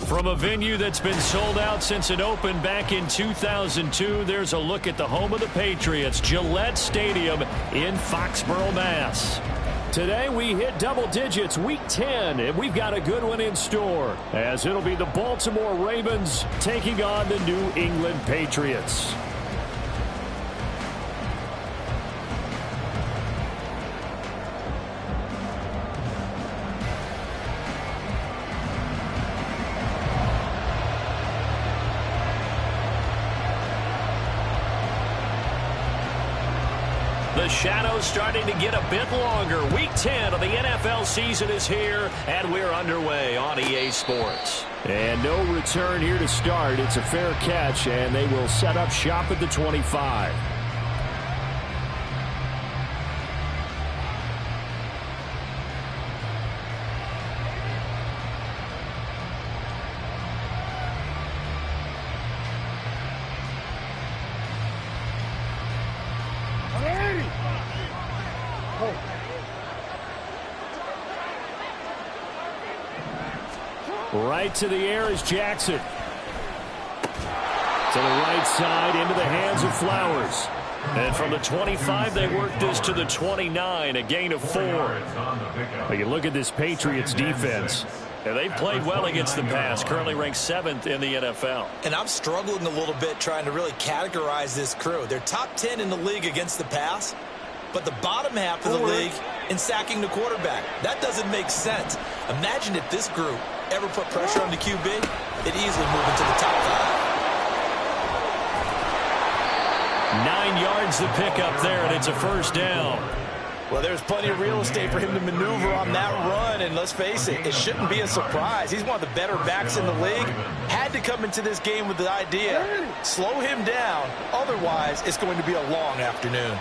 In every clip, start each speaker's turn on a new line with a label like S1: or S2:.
S1: From a venue that's been sold out since it opened back in 2002, there's a look at the home of the Patriots, Gillette Stadium in Foxborough, Mass. Today we hit double digits, week 10, and we've got a good one in store, as it'll be the Baltimore Ravens taking on the New England Patriots. The shadow's starting to get a bit longer. Week 10 of the NFL season is here, and we're underway on EA Sports. And no return here to start. It's a fair catch, and they will set up shop at the 25. Right to the air is Jackson. To the right side, into the hands of Flowers. And from the 25, they work this to the 29, a gain of 4. Now you look at this Patriots defense, and they've played well against the pass, currently ranked 7th in the NFL.
S2: And I'm struggling a little bit trying to really categorize this crew. They're top 10 in the league against the pass, but the bottom half of the league in sacking the quarterback. That doesn't make sense. Imagine if this group ever put pressure on the QB, it easily move into the top 5.
S1: 9 yards the pickup there, and it's a first down.
S2: Well, there's plenty of real estate for him to maneuver on that run, and let's face it, it shouldn't be a surprise. He's one of the better backs in the league. Had to come into this game with the idea, slow him down, otherwise it's going to be a long afternoon.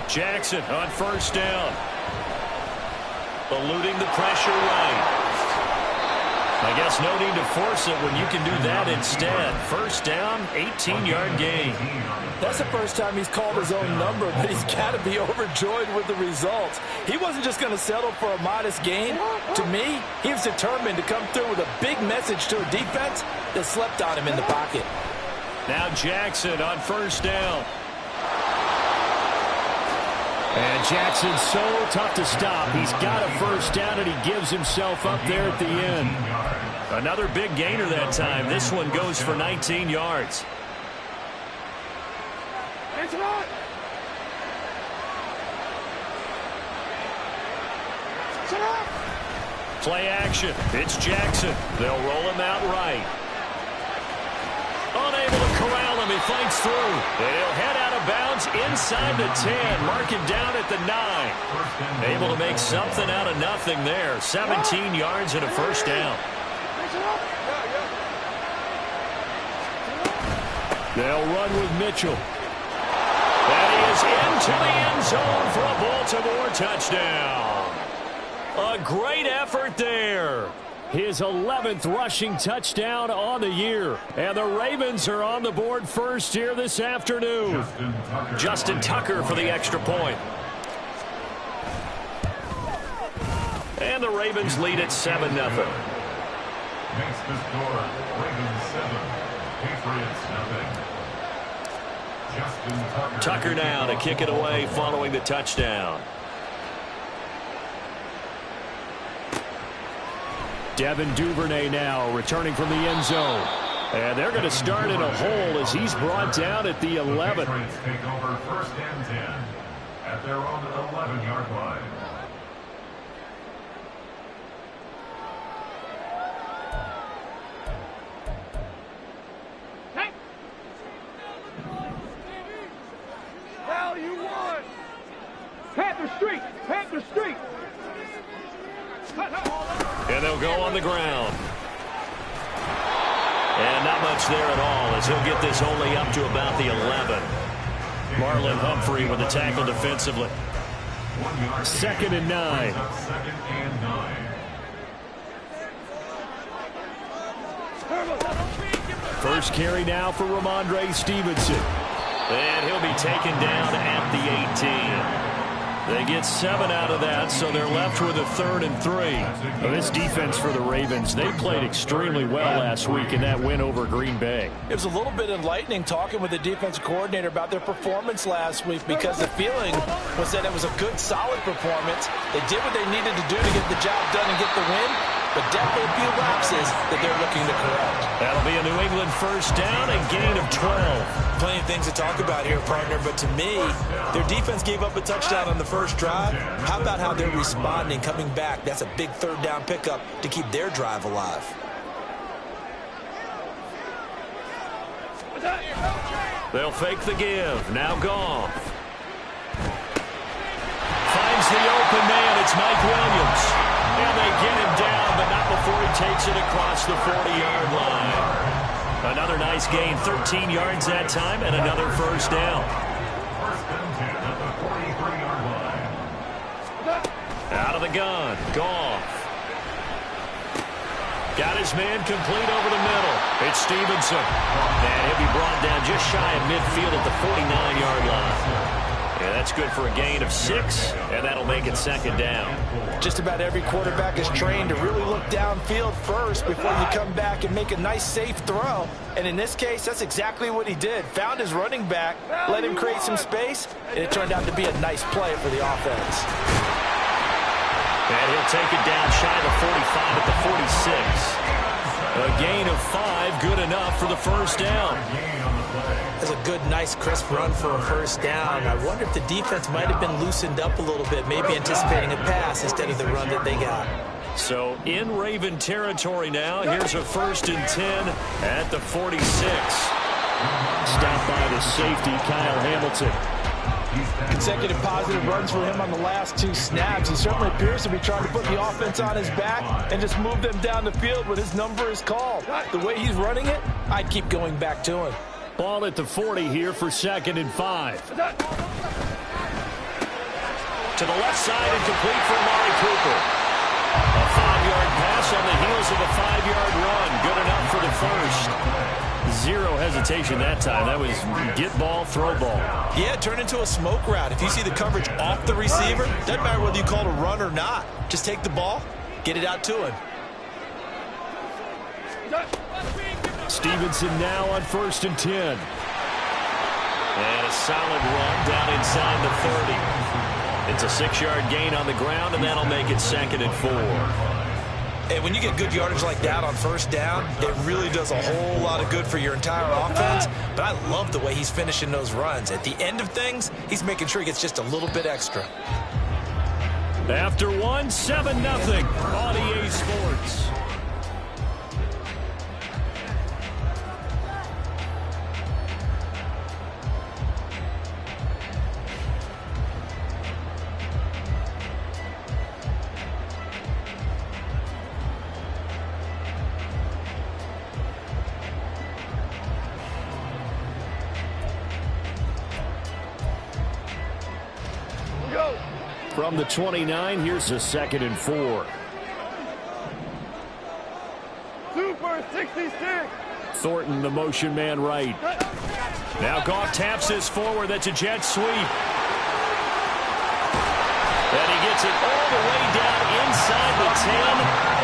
S1: Jackson on first down. Eluding the pressure right. I guess no need to force it when you can do that instead. First down, 18-yard gain.
S2: That's the first time he's called his own number, but he's got to be overjoyed with the results. He wasn't just going to settle for a modest gain. To me, he was determined to come through with a big message to a defense that slept on him in the pocket.
S1: Now Jackson on first down. And Jackson's so tough to stop. He's got a first down, and he gives himself up there at the end. Another big gainer that time. This one goes for 19 yards. Play action. It's Jackson. They'll roll him out right. Unable to corral him. He fights through. And he'll head out of bounds inside the 10. Mark him down at the 9. Able to make something out of nothing there. 17 yards and a first down. They'll run with Mitchell. And he is into the end zone for a Baltimore touchdown. A great effort there. His 11th rushing touchdown on the year. And the Ravens are on the board first here this afternoon. Justin Tucker for the extra point. And the Ravens lead at 7-0.
S3: Makes the score Ravens 7, Patriots 0. Justin
S1: Tucker now to kick it away following the touchdown. Devin Duvernay now returning from the end zone. And they're going to start in a hole as he's brought down at the 11.
S3: Patriots take over first and 10 at their own 11-yard line.
S4: Hell, you won! Panther Street! Panther Street!
S1: And they'll go on the ground. And not much there at all as he'll get this only up to about the 11. Marlon Humphrey with the tackle defensively. 2nd and 9. First carry now for Ramondre Stevenson. And he'll be taken down at the 18. They get 7 out of that, so they're left with a 3rd and 3. Well, this defense for the Ravens, they played extremely well last week in that win over Green Bay.
S2: It was a little bit enlightening talking with the defensive coordinator about their performance last week, because the feeling was that it was a good, solid performance. They did what they needed to do to get the job done and get the win, but definitely a few lapses that they're looking to correct.
S1: That'll be a New England first down and gain of 12.
S2: Plenty of things to talk about here, partner, but to me, their defense gave up a touchdown on the first drive. How about how they're responding, coming back? That's a big 3rd down pickup to keep their drive alive.
S1: They'll fake the give. Now Goff. Finds the open man. It's Mike Williams. And they get him down, but not before he takes it across the 40-yard line. Another nice gain, 13 yards that time, and another first down.
S3: First and 10 at the 43-yard line.
S1: Out of the gun, Goff. Got his man complete over the middle. It's Stevenson. And he'll be brought down just shy of midfield at the 49-yard line. Yeah, that's good for a gain of 6, and that'll make it 2nd down.
S2: Just about every quarterback is trained to really look downfield first before you come back and make a nice, safe throw. And in this case, that's exactly what he did. Found his running back, let him create some space, and it turned out to be a nice play for the offense.
S1: And he'll take it down shy of the 45 at the 46. A gain of 5, good enough for the first down.
S2: That's a good, nice, crisp run for a first down. I wonder if the defense might have been loosened up a little bit, maybe anticipating a pass instead of the run that they got.
S1: So in Raven territory now, here's a 1st and 10 at the 46. Stopped by the safety, Kyle Hamilton.
S2: Consecutive positive runs for him on the last 2 snaps. He certainly appears to be trying to put the offense on his back and just move them down the field when his number is called. The way he's running it, I'd keep going back to him.
S1: Ball at the 40 here for 2nd and 5. To the left side and complete for Amari Cooper. A 5-yard pass on the heels of a 5-yard run. Good enough for the first. Zero hesitation that time. That was get ball, throw ball.
S2: Yeah, turn into a smoke route. If you see the coverage off the receiver, doesn't matter whether you call it a run or not. Just take the ball, get it out to him.
S1: Stevenson now on 1st and 10. And a solid run down inside the 30. It's a 6-yard gain on the ground, and that'll make it 2nd and 4.
S2: And when you get good yardage like that on first down, it really does a whole lot of good for your entire offense. But I love the way he's finishing those runs. At the end of things, he's making sure he gets just a little bit extra.
S1: After 1, 7-0 on EA Sports. From the 29, here's a 2nd and 4.
S4: Super 66.
S1: Thornton, the motion man right. Now Goff taps this forward. That's a jet sweep. And he gets it all the way down inside the 10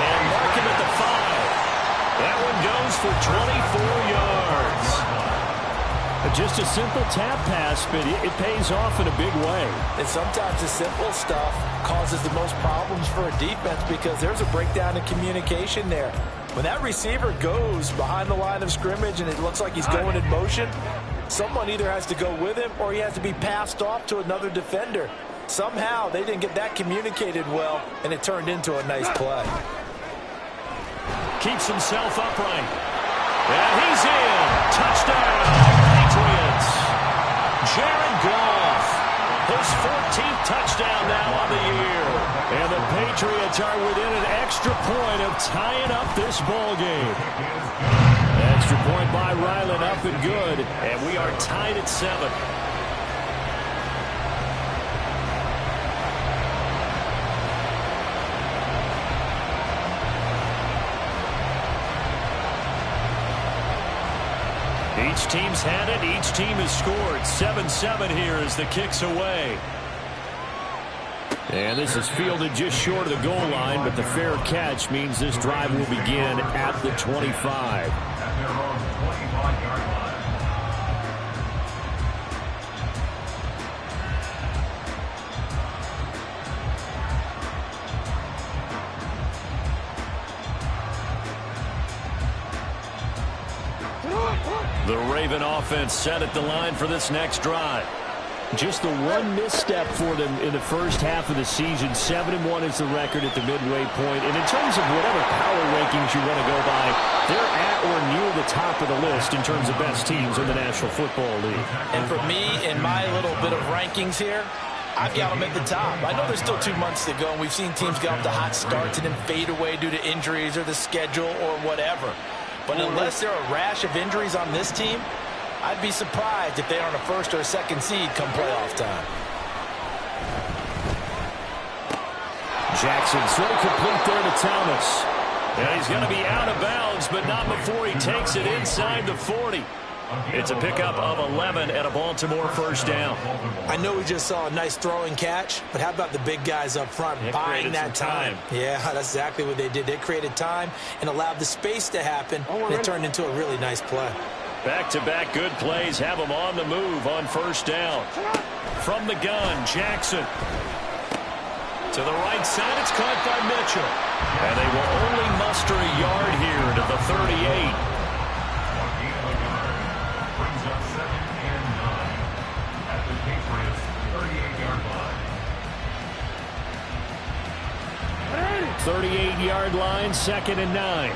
S1: and mark him at the 5. That one goes for 24 yards. Just a simple tap pass, but it pays off in a big way.
S2: And sometimes the simple stuff causes the most problems for a defense because there's a breakdown in communication there. When that receiver goes behind the line of scrimmage and it looks like he's going in motion, someone either has to go with him or he has to be passed off to another defender. Somehow they didn't get that communicated well, and it turned into a nice play.
S1: Keeps himself upright. And he's in. Touchdown. Patriots. Jared Goff. His 14th touchdown now on the year. And the Patriots are within an extra point of tying up this ball game. Extra point by Ryland, up and good. And we are tied at 7. Each team's had it. Each team has scored. 7-7 here as the kick's away. And this is fielded just short of the goal line, but the fair catch means this drive will begin at the 25.
S3: At their own 25-yard line.
S1: The Raven offense set at the line for this next drive. Just the one misstep for them in the first half of the season. 7-1 is the record at the midway point. And in terms of whatever power rankings you want to go by, they're at or near the top of the list in terms of best teams in the National Football League.
S2: And for me, in my little bit of rankings here, I've got them at the top. I know there's still 2 months to go, and we've seen teams get off to hot starts and then fade away due to injuries or the schedule or whatever. But unless there are a rash of injuries on this team, I'd be surprised if they aren't a first or a second seed come playoff time.
S1: Jackson throw complete there to Thomas. And he's going to be out of bounds, but not before he takes it inside the 40. It's a pickup of 11 and a Baltimore first down.
S2: I know we just saw a nice throwing catch, but how about the big guys up front buying that time? Yeah, that's exactly what they did. They created time and allowed the space to happen, and it turned into a really nice play.
S1: Back-to-back good plays have them on the move on first down. From the gun, Jackson. To the right side, it's caught by Mitchell. And they will only muster a yard here to the 38.
S3: Brings up 2nd and 9 at the Patriots' 38-yard line.
S1: 38-yard line, 2nd and 9.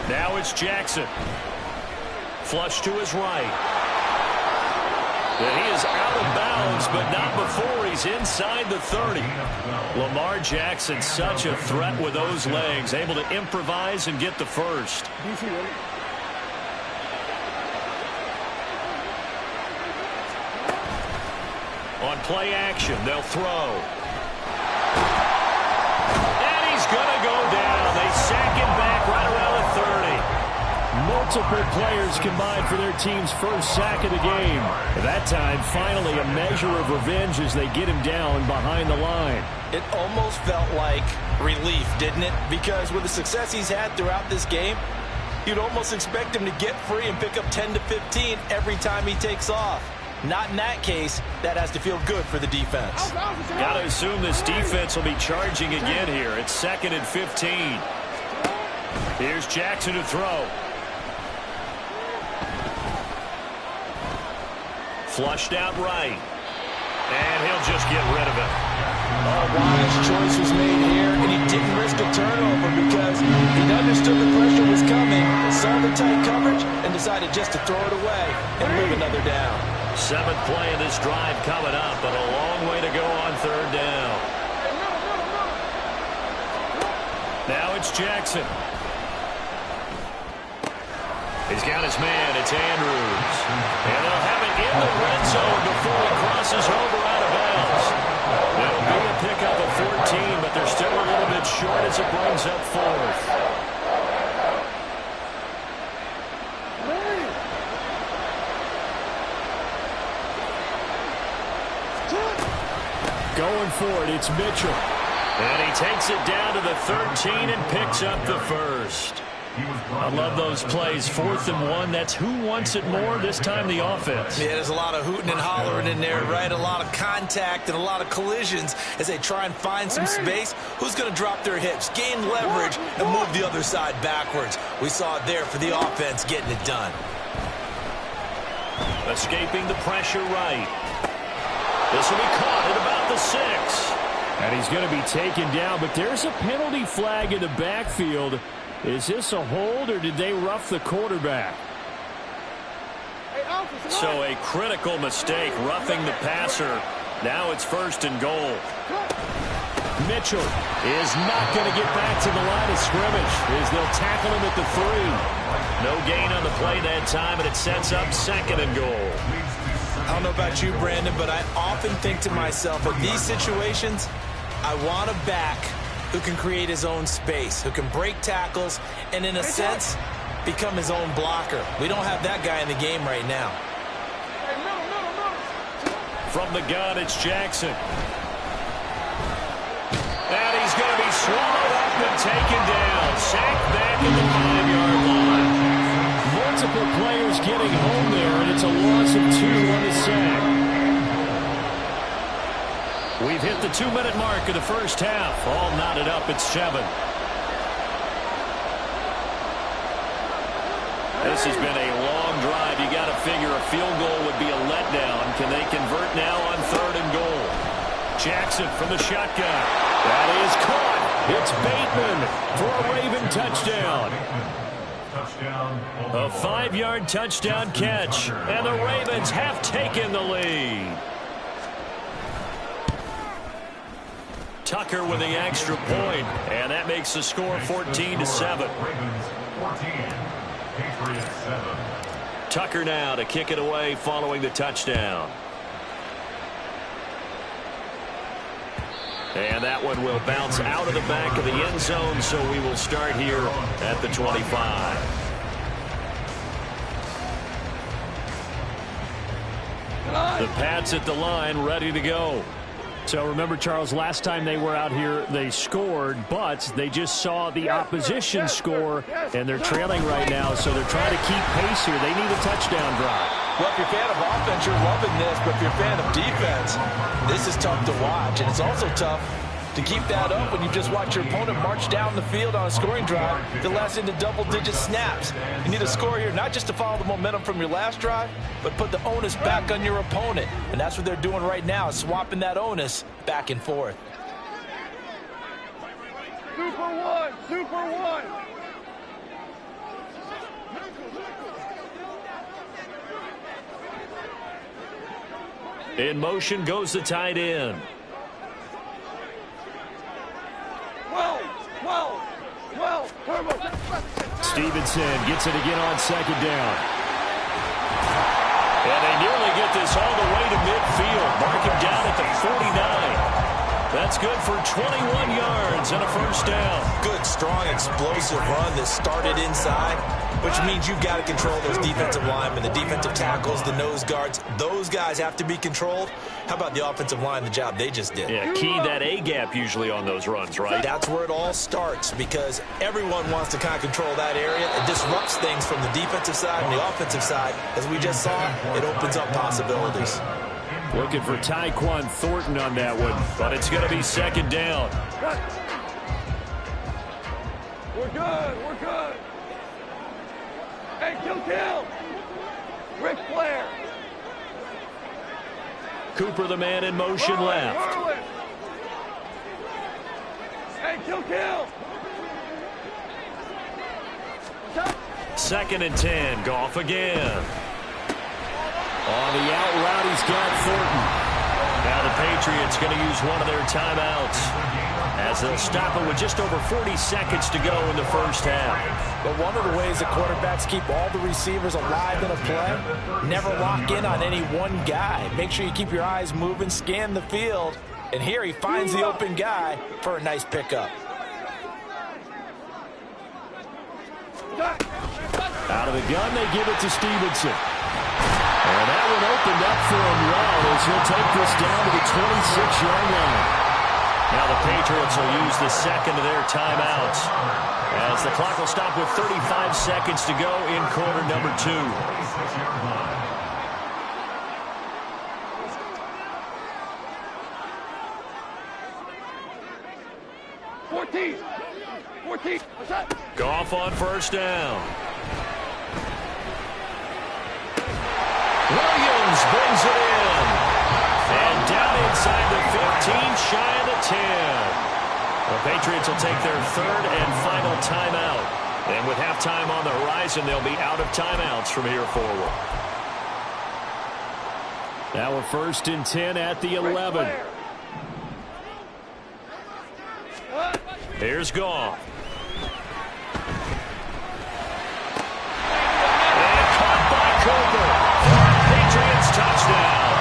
S1: Now it's Jackson. Flush to his right. And he is out of bounds, but not before he's inside the 30. Lamar Jackson, such a threat with those legs, able to improvise and get the first. On play action, they'll throw. And he's going to go down. They sack him back right around the 30. Multiple players combined for their team's first sack of the game. At that time, finally a measure of revenge as they get him down behind the line.
S2: It almost felt like relief, didn't it? Because with the success he's had throughout this game, you'd almost expect him to get free and pick up 10 to 15 every time he takes off. Not in that case. That has to feel good for the defense.
S1: Got to assume this defense will be charging again here. It's 2nd and 15. Here's Jackson to throw. Flushed out right. And he'll just get rid of it.
S2: A wise choice was made here, and he didn't risk a turnover because he understood the pressure was coming, saw the tight coverage, and decided just to throw it away and move another down.
S1: 7th play of this drive coming up, but a long way to go on 3rd down. Now it's Jackson. He's got his man. It's Andrews. And they'll have it in the red zone before he crosses over out of bounds. It'll be a pickup of 14, but they're still a little bit short as it brings up 4th. Going for it, it's Mitchell. And he takes it down to the 13 and picks up the first. I love those plays. 4th and 1. That's who wants it more, this time the offense.
S2: Yeah, there's a lot of hooting and hollering in there, right? A lot of contact and a lot of collisions as they try and find some space. Who's going to drop their hips, gain leverage, and move the other side backwards? We saw it there for the offense getting it done.
S1: Escaping the pressure right. This will be caught at about the 6. And he's going to be taken down, but there's a penalty flag in the backfield. Is this a hold, or did they rough the quarterback? So a critical mistake, roughing the passer. Now it's 1st and goal. Mitchell is not going to get back to the line of scrimmage as they'll tackle him at the 3. No gain on the play that time, and it sets up 2nd and goal.
S2: I don't know about you, Brandon, but I often think to myself, in these situations, I want a back who can create his own space, who can break tackles, and in a sense, become his own blocker. We don't have that guy in the game right now.
S1: From the gun, it's Jackson. And he's going to be swallowed up and taken down. Sacked back at the 5-yard line. Multiple players getting home there, and it's a loss of 2 on the sack. We've hit the 2-minute mark of the first half. All knotted up at 7. This has been a long drive. You got to figure a field goal would be a letdown. Can they convert now on 3rd and goal? Jackson from the shotgun. That is caught. It's Bateman for a Raven touchdown. A 5-yard touchdown catch. And the Ravens have taken the lead. Tucker with the extra point. And that makes the score 14-7. Tucker now to kick it away following the touchdown. And that one will bounce out of the back of the end zone, so we will start here at the 25. The Pats at the line, ready to go.
S5: So remember, Charles, last time they were out here, they scored, but they just saw the opposition score, and they're trailing right now, so they're trying to keep pace here. They need a touchdown drive.
S2: Well, if you're a fan of offense, you're loving this, but if you're a fan of defense, this is tough to watch, and it's also tough to keep that up when you just watch your opponent march down the field on a scoring drive that lasts into double-digit snaps. You need a score here, not just to follow the momentum from your last drive, but put the onus back on your opponent. And that's what they're doing right now, swapping that onus back and forth.
S4: Super one! Super one!
S1: In motion goes the tight end.
S4: 12, turbo.
S5: Stevenson gets it again on 2nd down.
S1: And they nearly get this all the way to midfield. Mark him down at the 49. That's good for 21 yards and a first down.
S2: Good, strong, explosive run that started inside, which means you've got to control those defensive linemen, the defensive tackles, the nose guards. Those guys have to be controlled. How about the offensive line, the job they just did?
S1: Yeah, key that A-gap usually on those runs, right?
S2: That's where it all starts, because everyone wants to kind of control that area. It disrupts things from the defensive side and the offensive side. As we just saw, it opens up possibilities.
S1: Looking for Tyquan Thornton on that one, but it's going to be 2nd down.
S4: We're good, we're good. Hey, kill. Ric Flair.
S1: Cooper, the man in motion, left.
S4: Hey, kill.
S1: 2nd and 10, Goff again. On the out route, he's got Thornton. Now the Patriots going to use one of their timeouts as they'll stop it with just over 40 seconds to go in the first half.
S2: But one of the ways that quarterbacks keep all the receivers alive in a play, never lock in on any one guy. Make sure you keep your eyes moving, scan the field, and here he finds the open guy for a nice pickup.
S1: Out of the gun, they give it to Stevenson. And that one opened up for him well as he'll take this down to the 26-yard line. Now the Patriots will use the second of their timeouts as the clock will stop with 35 seconds to go in quarter number 2.
S4: 14.
S1: Goff on first down. Williams brings it in. And down inside the 15, shy of the 10. The Patriots will take their 3rd and final timeout. And with halftime on the horizon, they'll be out of timeouts from here forward. Now a 1st and 10 at the 11. Here's Goff. And caught by Cooper. Patriots touchdown.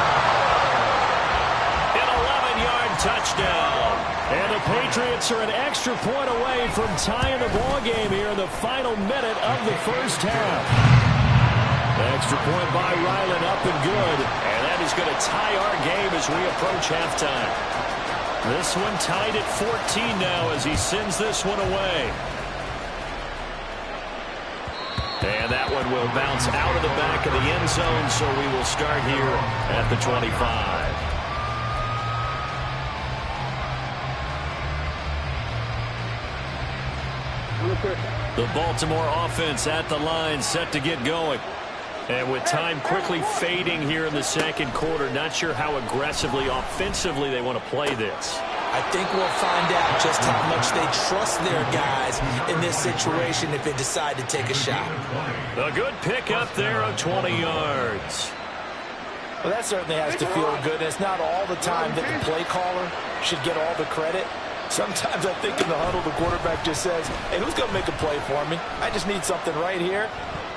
S1: An 11-yard touchdown. And the Patriots are an extra point away from tying the ball game here in the final minute of the first half. Extra point by Ryland, up and good. And that is going to tie our game as we approach halftime. This one tied at 14 now as he sends this one away. And that one will bounce out of the back of the end zone, so we will start here at the 25. The Baltimore offense at the line, set to get going. And with time quickly fading here in the second quarter, not sure how aggressively, offensively they want to play this.
S2: I think we'll find out just how much they trust their guys in this situation if they decide to take a shot.
S1: A good pickup there of 20 yards.
S6: Well, that certainly has to feel good. It's not all the time that the play caller should get all the credit. Sometimes I think in the huddle, the quarterback just says, hey, who's going to make a play for me? I just need something right here.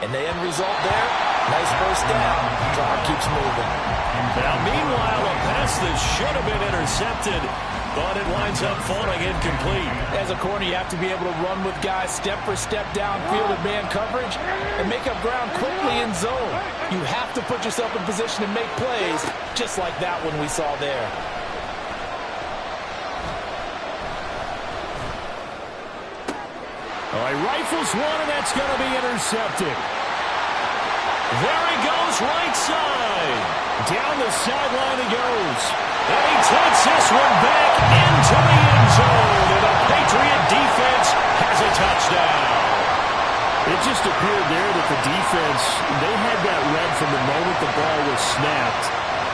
S6: And the end result there, nice first down. Clock keeps moving.
S1: Now, meanwhile, a pass that should have been intercepted, but it winds up falling incomplete.
S6: As a corner, you have to be able to run with guys step for step downfield in man coverage and make up ground quickly in zone. You have to put yourself in position to make plays, just like that one we saw there.
S1: All right, rifles one, and that's going to be intercepted. There he goes, right side. Down the sideline he goes. And he takes this one back into the end zone. And the Patriot defense has a touchdown.
S5: It just appeared there that the defense, they had that read from the moment the ball was snapped.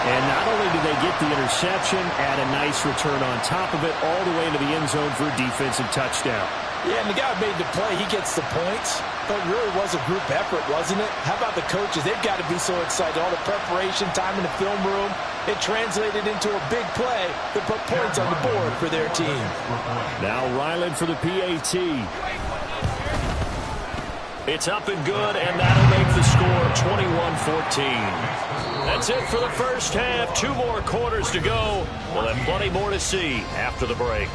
S5: And not only did they get the interception, add a nice return on top of it, all the way into the end zone for a defensive touchdown.
S6: Yeah, and the guy who made the play, he gets the points. But it really was a group effort, wasn't it? How about the coaches? They've got to be so excited. All the preparation, time in the film room, it translated into a big play that put points on the board for their team.
S5: Now Ryland for the PAT.
S1: It's up and good, and that'll make the score 21-14. That's it for the first half. 2 more quarters to go. We'll have plenty more to see after the break.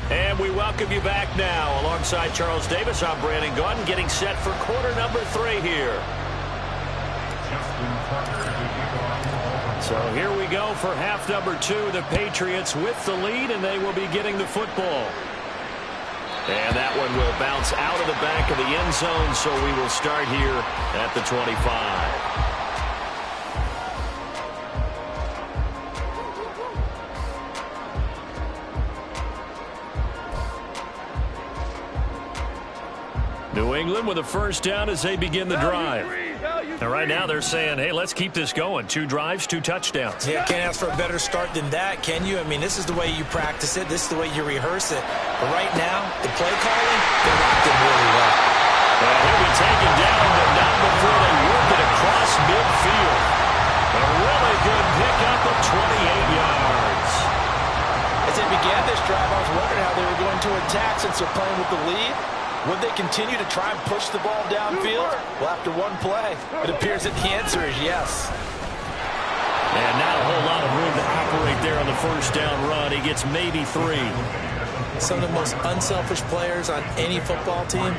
S1: And we welcome you back now. Alongside Charles Davis, I'm Brandon Gaudin, getting set for quarter number 3 here. So here we go for half number 2. The Patriots with the lead, and they will be getting the football. And that one will bounce out of the back of the end zone, so we will start here at the 25. New England with a first down as they begin the drive. And right now they're saying, hey, let's keep this going. 2 drives, 2 touchdowns.
S2: Yeah, can't ask for a better start than that, can you? I mean, this is the way you practice it. This is the way you rehearse it. But right now, the play calling, they're locked in really well.
S1: And he'll be taken down, but not before they work it across midfield. A really good pickup of 28 yards.
S6: As they began this drive, I was wondering how they were going to attack since they're playing with the lead. Would they continue to try and push the ball downfield? Well, after one play, it appears that the answer is yes.
S1: And not a whole lot of room to operate there on the first down run. He gets maybe 3.
S2: Some of the most unselfish players on any football team,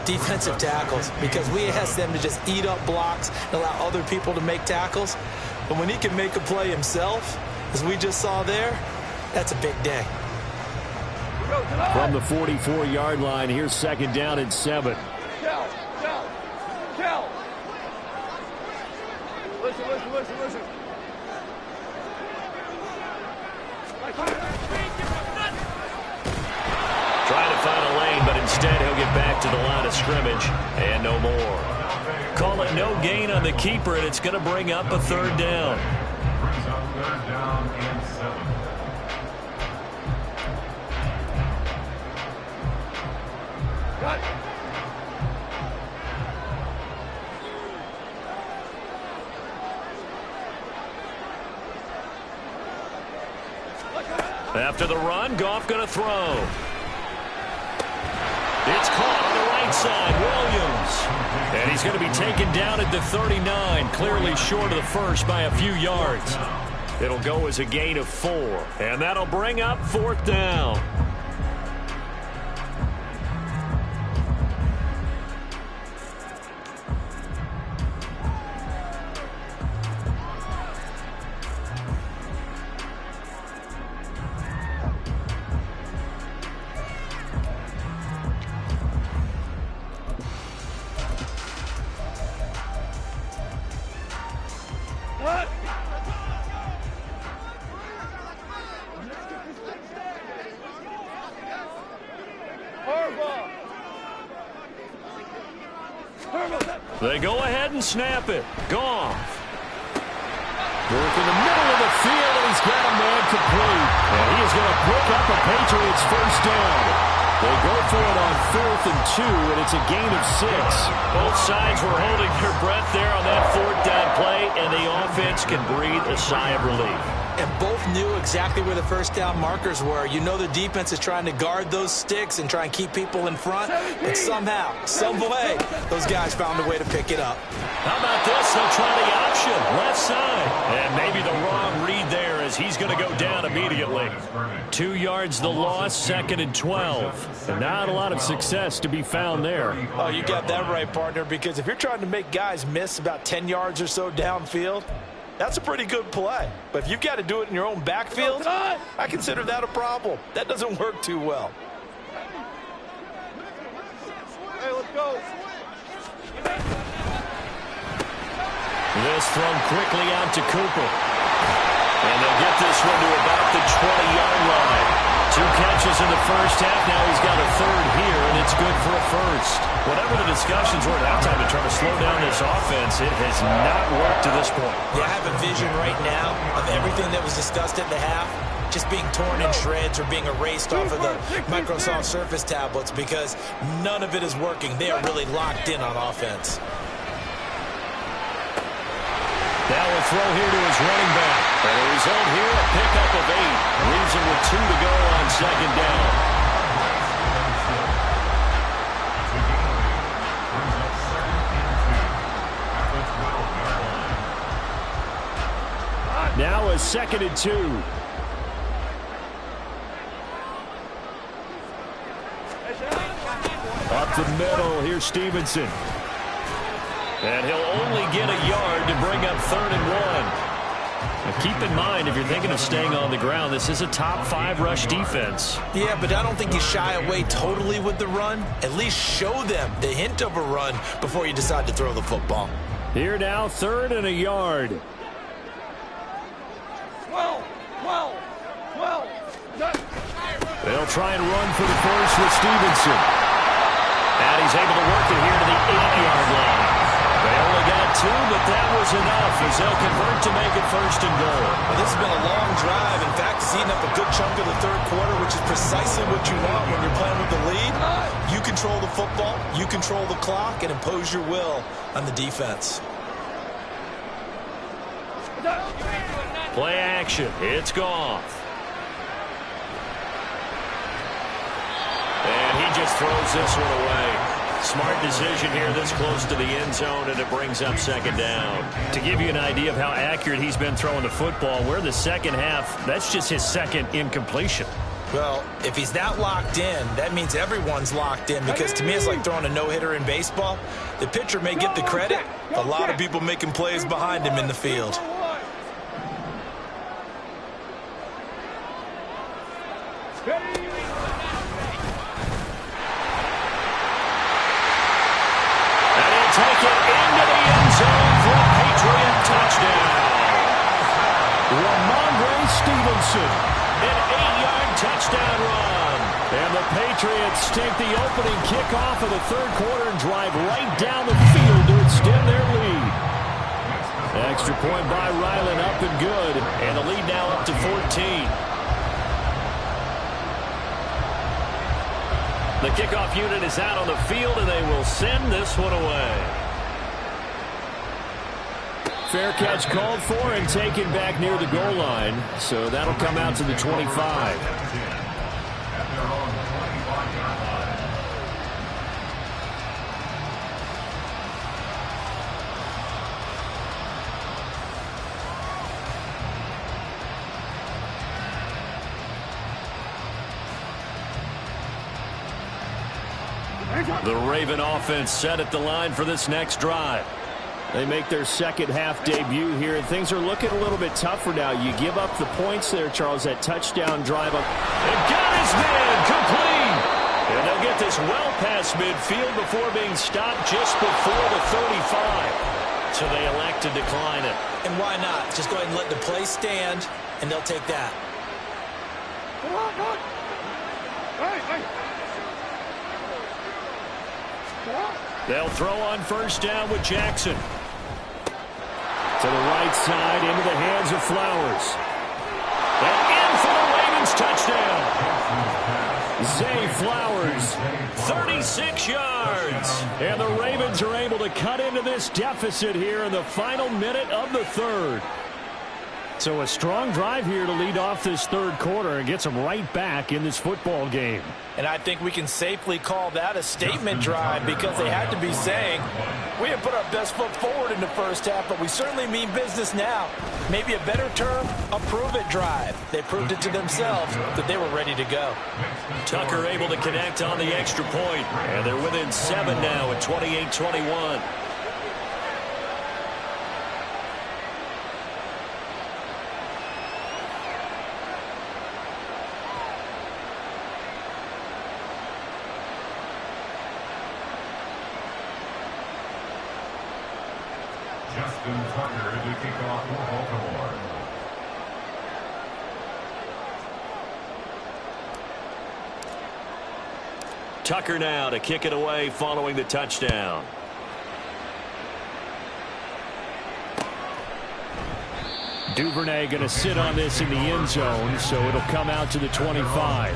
S2: defensive tackles, because we ask them to just eat up blocks and allow other people to make tackles. But when he can make a play himself, as we just saw there, that's a big day.
S5: From the 44-yard line, here's second down and 7.
S4: Kel. Listen.
S1: Trying to find a lane, but instead he'll get back to the line of scrimmage and no more. Call it no gain on the keeper, and it's going to bring up a third down.
S3: Brings up third down and 7.
S1: After the run, Goff going to throw. It's caught on the right side, Williams. And he's going to be taken down at the 39, clearly short of the first by a few yards. It'll go as a gain of 4, and that'll bring up 4th down. They go ahead and snap it. Goff. Work in the middle of the field, and he's got a man complete. And he is going to pick up a Patriots first down. They go for it on 4th and 2, and it's a gain of 6. Both sides were holding their breath there on that 4th down play, and the offense can breathe a sigh of relief.
S2: And both knew exactly where the first down markers were. You know the defense is trying to guard those sticks and try and keep people in front. But somehow, some way, those guys found a way to pick it up.
S1: How about this? They'll try the option, left side. And maybe the wrong read there as he's going to go down immediately. 2 yards the loss, 2nd and 12. And not a lot of success to be found there.
S6: Oh, you got that right, partner, because if you're trying to make guys miss about 10 yards or so downfield, that's a pretty good play. But if you've got to do it in your own backfield, I consider that a problem. That doesn't work too well.
S4: Hey, let's go.
S1: This thrown quickly out to Cooper. And they'll get this one to about the 20-yard line. 2 catches in the first half. Now he's got a 3rd here, and it's good for a first. Whatever the discussions were at halftime to try to slow down this offense, it has not worked to this point.
S2: Yeah, I have a vision right now of everything that was discussed at the half just being torn in shreds or being erased off of the Microsoft Surface tablets because none of it is working. They are really locked in on offense.
S1: Now a throw here to his running back. And a result here, a pickup of 8. Leaves him with 2 to go on 2nd down. Now a 2nd and 2. Up the middle, here's Stevenson. And he'll only get a yard to bring up 3rd and 1. Now keep in mind, if you're thinking of staying on the ground, this is a top 5 rush defense.
S2: Yeah, but I don't think you shy away totally with the run. At least show them the hint of a run before you decide to throw the football.
S1: Here now, 3rd and a yard. They'll try and run for the first with Stevenson. And he's able to work it here to the 8-yard line. They only got 2, but that was enough as they'll convert to make it 1st and goal.
S2: Well, this has been a long drive. In fact, it's eaten up a good chunk of the 3rd quarter, which is precisely what you want when you're playing with the lead. You control the football, you control the clock, and impose your will on the defense.
S1: Play action. It's Goff. And he just throws this one away. Smart decision here this close to the end zone, and it brings up 2nd down. To give you an idea of how accurate he's been throwing the football, we're in the 2nd half. That's just his 2nd incompletion.
S2: Well, if he's that locked in, that means everyone's locked in because to me it's like throwing a no-hitter in baseball. The pitcher may get the credit. A lot of people making plays behind him in the field.
S1: Take it into the end zone for a Patriot touchdown. Ramondre Stevenson, an 8-yard touchdown run. And the Patriots take the opening kickoff of the 3rd quarter and drive right down the field to extend their lead. Extra point by Ryland, up and good. And the lead now up to 14. The kickoff unit is out on the field, and they will send this one away. Fair catch called for and taken back near the goal line. So that'll come out to the 25. The Raven offense set at the line for this next drive.
S5: They make their second half debut here, and things are looking a little bit tougher now. You give up the points there, Charles, that touchdown drive up.
S1: And got his man complete. And they'll get this well past midfield before being stopped just before the 35. So they elect to decline it.
S2: And why not? Just go ahead and let the play stand, and they'll take that.
S1: They'll throw on first down with Jackson. To the right side, into the hands of Flowers. And in for the Ravens touchdown. Zay Flowers, 36 yards. And the Ravens are able to cut into this deficit here in the final minute of the third. So a strong drive here to lead off this third quarter and gets them right back in this football game.
S6: And I think we can safely call that a statement drive because they had to be saying, we have put our best foot forward in the first half, but we certainly mean business now. Maybe a better term, a prove-it drive. They proved it to themselves that they were ready to go.
S1: Tucker able to connect on the extra point, and they're within 7 now at 28-21.
S3: Justin Tucker to kick off for Baltimore.
S1: Tucker now to kick it away following the touchdown. Duvernay going to sit on this in the end zone, so it'll come out to the 25.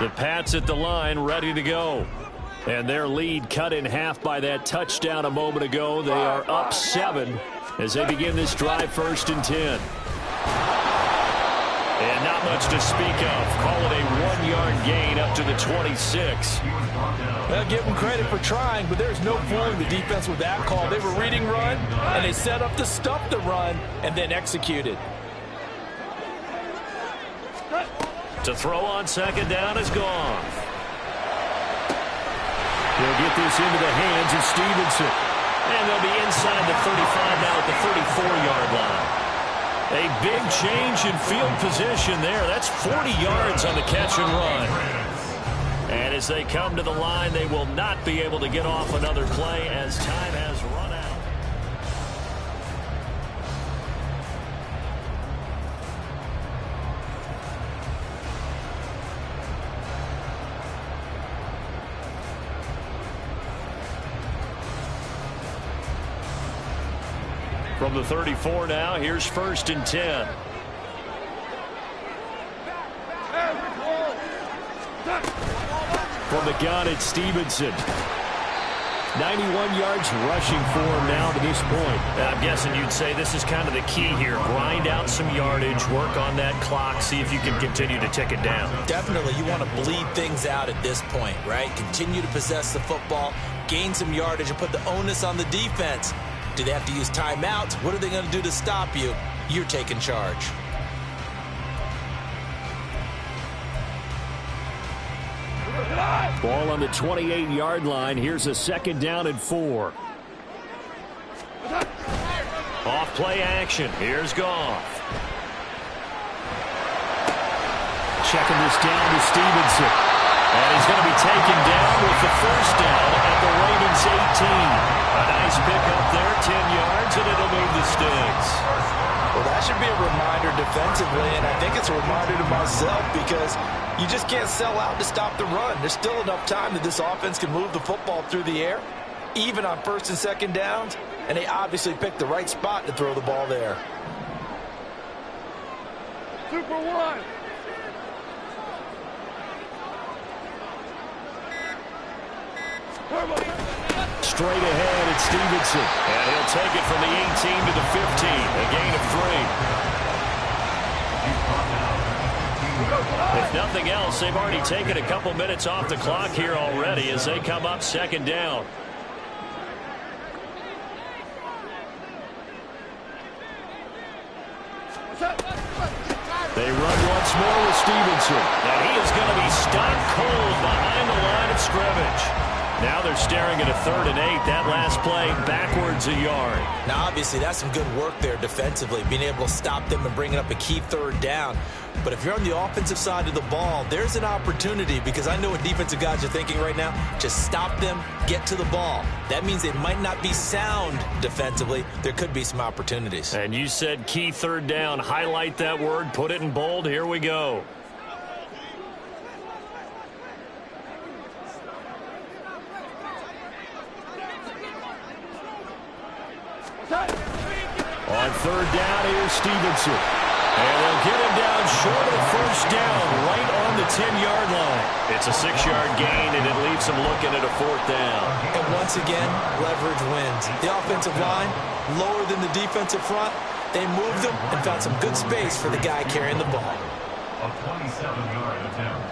S1: The Pats at the line, ready to go. And their lead cut in half by that touchdown a moment ago. They are up 7 as they begin this drive, 1st and 10. And not much to speak of. Call it a 1-yard gain up to the 26.
S6: Well, give them credit for trying, but there's no fooling the defense with that call. They were reading run, and they set up to stop the run and then executed.
S1: To throw on second down is gone. They'll get this into the hands of Stevenson. And they'll be inside the 35 now at the 34-yard line. A big change in field position there. That's 40 yards on the catch and run. And as they come to the line, they will not be able to get off another play as time has run out. From the 34 now, here's 1st and 10. From the gun, it's Stevenson. 91 yards rushing for him now to this point. I'm guessing you'd say this is kind of the key here. Grind out some yardage, work on that clock, see if you can continue to tick it down.
S2: Definitely, you want to bleed things out at this point, right? Continue to possess the football, gain some yardage, and put the onus on the defense. Do they have to use timeouts? What are they going to do to stop you? You're taking charge.
S1: Ball on the 28-yard line. Here's a 2nd down and 4. Off play action. Here's Goff. Checking this down to Stevenson. And he's going to be taken down with the 1st down at the Ravens 18. A nice pickup there, 10 yards, and it'll move the sticks.
S6: Well, that should be a reminder defensively, and I think it's a reminder to myself because you just can't sell out to stop the run. There's still enough time that this offense can move the football through the air, even on 1st and 2nd downs, and they obviously picked the right spot to throw the ball there.
S4: Super 1.
S1: Straight ahead, it's Stevenson. And he'll take it from the 18 to the 15. A gain of 3. If nothing else, they've already taken a couple minutes off the clock here already as they come up second down. They run once more with Stevenson. And he is going to be stopped cold behind the line of scrimmage. Now they're staring at a 3rd and 8. That last play backwards a yard.
S2: Now, obviously, that's some good work there defensively, being able to stop them and bringing up a key 3rd down. But if you're on the offensive side of the ball, there's an opportunity, because I know what defensive guys are thinking right now. Just stop them, get to the ball. That means they might not be sound defensively. There could be some opportunities.
S1: And you said key 3rd down. Highlight that word, put it in bold. Here we go. On 3rd down, here's Stevenson. And they'll get him down short of the 1st down, right on the 10-yard line. It's a 6-yard gain, and it leaves them looking at a 4th down.
S2: And once again, leverage wins. The offensive line, lower than the defensive front. They moved them and found some good space for the guy carrying the ball.
S3: A 27-yard attempt.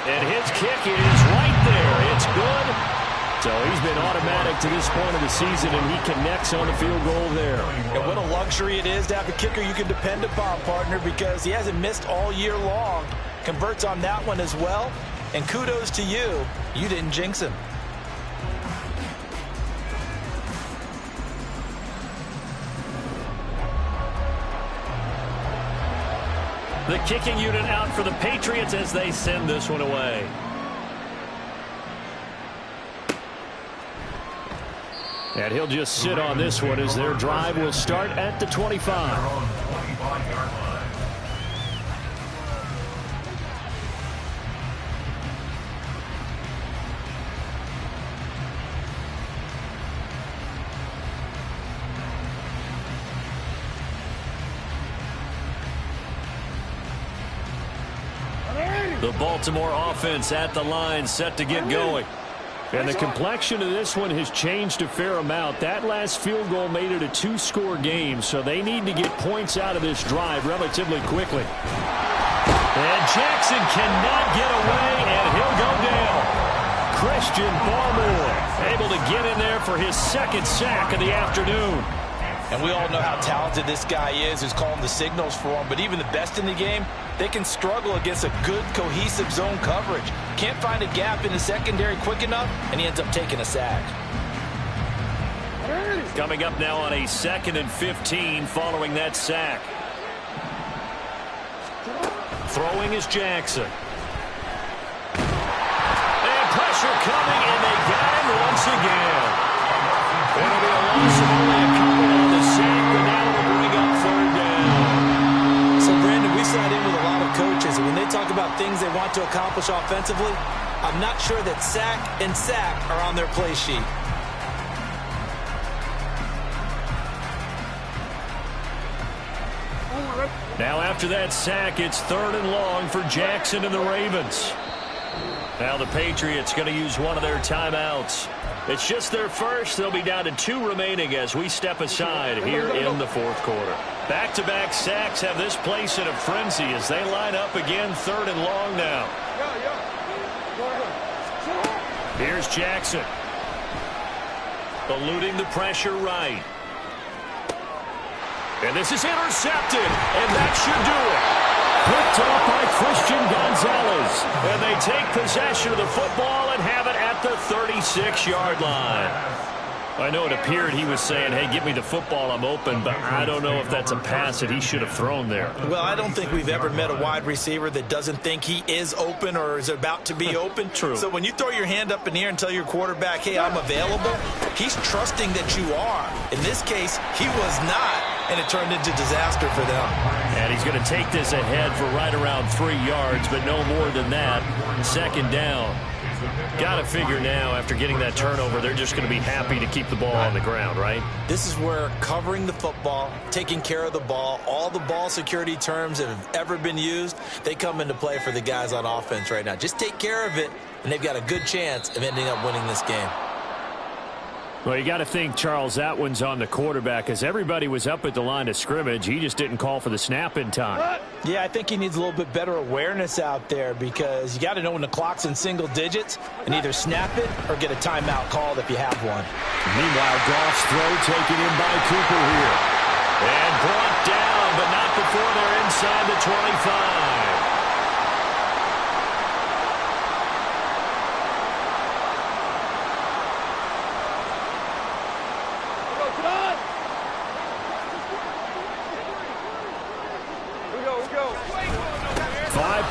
S1: And his kick is right there. It's good. So he's been automatic to this point of the season, and he connects on the field goal there.
S6: And what a luxury it is to have a kicker you can depend upon, partner, because he hasn't missed all year long. Converts on that one as well. And kudos to you. You didn't jinx him.
S1: The kicking unit out for the Patriots as they send this one away. And he'll just sit on this one as their drive will start at the 25. The Baltimore offense at the line, set to get going. And the complexion of this one has changed a fair amount. That last field goal made it a 2-score game, so they need to get points out of this drive relatively quickly. And Jackson cannot get away, and he'll go down. Christian Barmore able to get in there for his 2nd sack of the afternoon.
S6: And we all know how talented this guy is, who's calling the signals for him. But even the best in the game, they can struggle against a good, cohesive zone coverage. Can't find a gap in the secondary quick enough, and he ends up taking a sack.
S1: Coming up now on a 2nd and 15 following that sack. Throwing is Jackson. And pressure coming, and they got him once again. It'll be a loss of only a couple on the sack, but now will bring up 3rd down.
S2: So, Brandon, we sat in with a lot of coaches, and when they talk about things they want to accomplish offensively, I'm not sure that sack and sack are on their play sheet.
S1: Now after that sack, it's 3rd and long for Jackson and the Ravens. Now the Patriots going to use one of their timeouts. It's just their first. They'll be down to 2 remaining as we step aside here in the 4th quarter. Back-to-back sacks have this place in a frenzy as they line up again 3rd and long now. Here's Jackson. Eluding the pressure right. And this is intercepted, and that should do it. Picked off by Christian Gonzalez. And they take possession of the football and have it at the 36-yard line. I know it appeared he was saying, hey, give me the football, I'm open, but I don't know if that's a pass that he should have thrown there.
S2: Well, I don't think we've ever met a wide receiver that doesn't think he is open or is about to be open.
S1: True.
S2: So when you throw your hand up in the air and tell your quarterback, hey, I'm available, he's trusting that you are. In this case, he was not, and it turned into disaster for them.
S1: And he's going to take this ahead for right around 3 yards, but no more than that. 2nd down. Got to figure now, after getting that turnover, they're just going to be happy to keep the ball on the ground, right?
S2: This is where covering the football, taking care of the ball, all the ball security terms that have ever been used, they come into play for the guys on offense right now. Just take care of it, and they've got a good chance of ending up winning this game.
S5: Well, you got to think, Charles, that one's on the quarterback, as everybody was up at the line of scrimmage. He just didn't call for the snap in time.
S6: Yeah, I think he needs a little bit better awareness out there, because you got to know when the clock's in single digits and either snap it or get a timeout called if you have one.
S5: Meanwhile, Goff's throw taken in by Cooper here.
S1: And brought down, but not before they're inside the 25.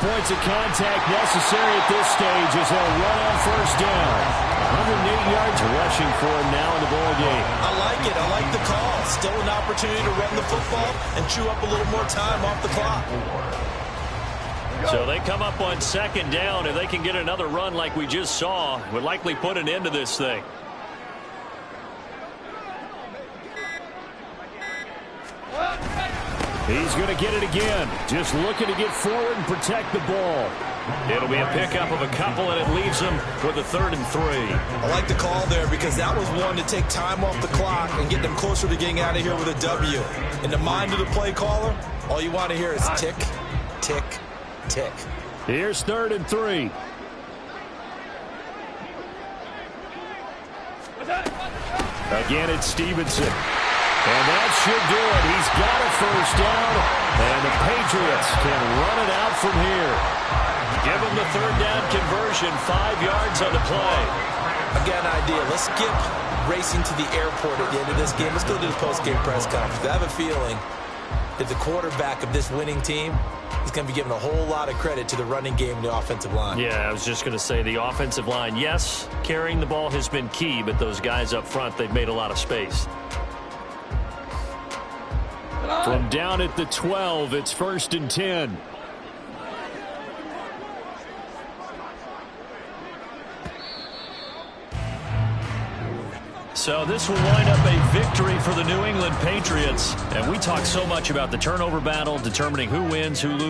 S5: Points of contact necessary at this stage as they'll run on first down. 108 yards rushing for him now in the ball game.
S2: I like it. I like the call. Still an opportunity to run the football and chew up a little more time off the clock.
S1: So they come up on second down. If they can get another run like we just saw, would likely put an end to this thing.
S5: He's going to get it again. Just looking to get forward and protect the ball.
S1: It'll be a pickup of a couple, and it leaves them with a 3rd and 3.
S2: I like the call there, because that was one to take time off the clock and get them closer to getting out of here with a W. In the mind of the play caller, all you want to hear is tick, tick, tick.
S5: Here's 3rd and 3. Again, it's Stevenson. And that should do it. He's got a first down, and the Patriots can run it out from here.
S1: Give them the 3rd down conversion, 5 yards on the play.
S2: I got an idea. Let's skip racing to the airport at the end of this game. Let's go to the post-game press conference. I have a feeling that the quarterback of this winning team is going to be given a whole lot of credit to the running game and the offensive line.
S1: Yeah, I was just going to say the offensive line, yes, carrying the ball has been key, but those guys up front, they've made a lot of space.
S5: From down at the 12, it's 1st and 10.
S1: So this will wind up a victory for the New England Patriots. And we talk so much about the turnover battle, determining who wins, who loses.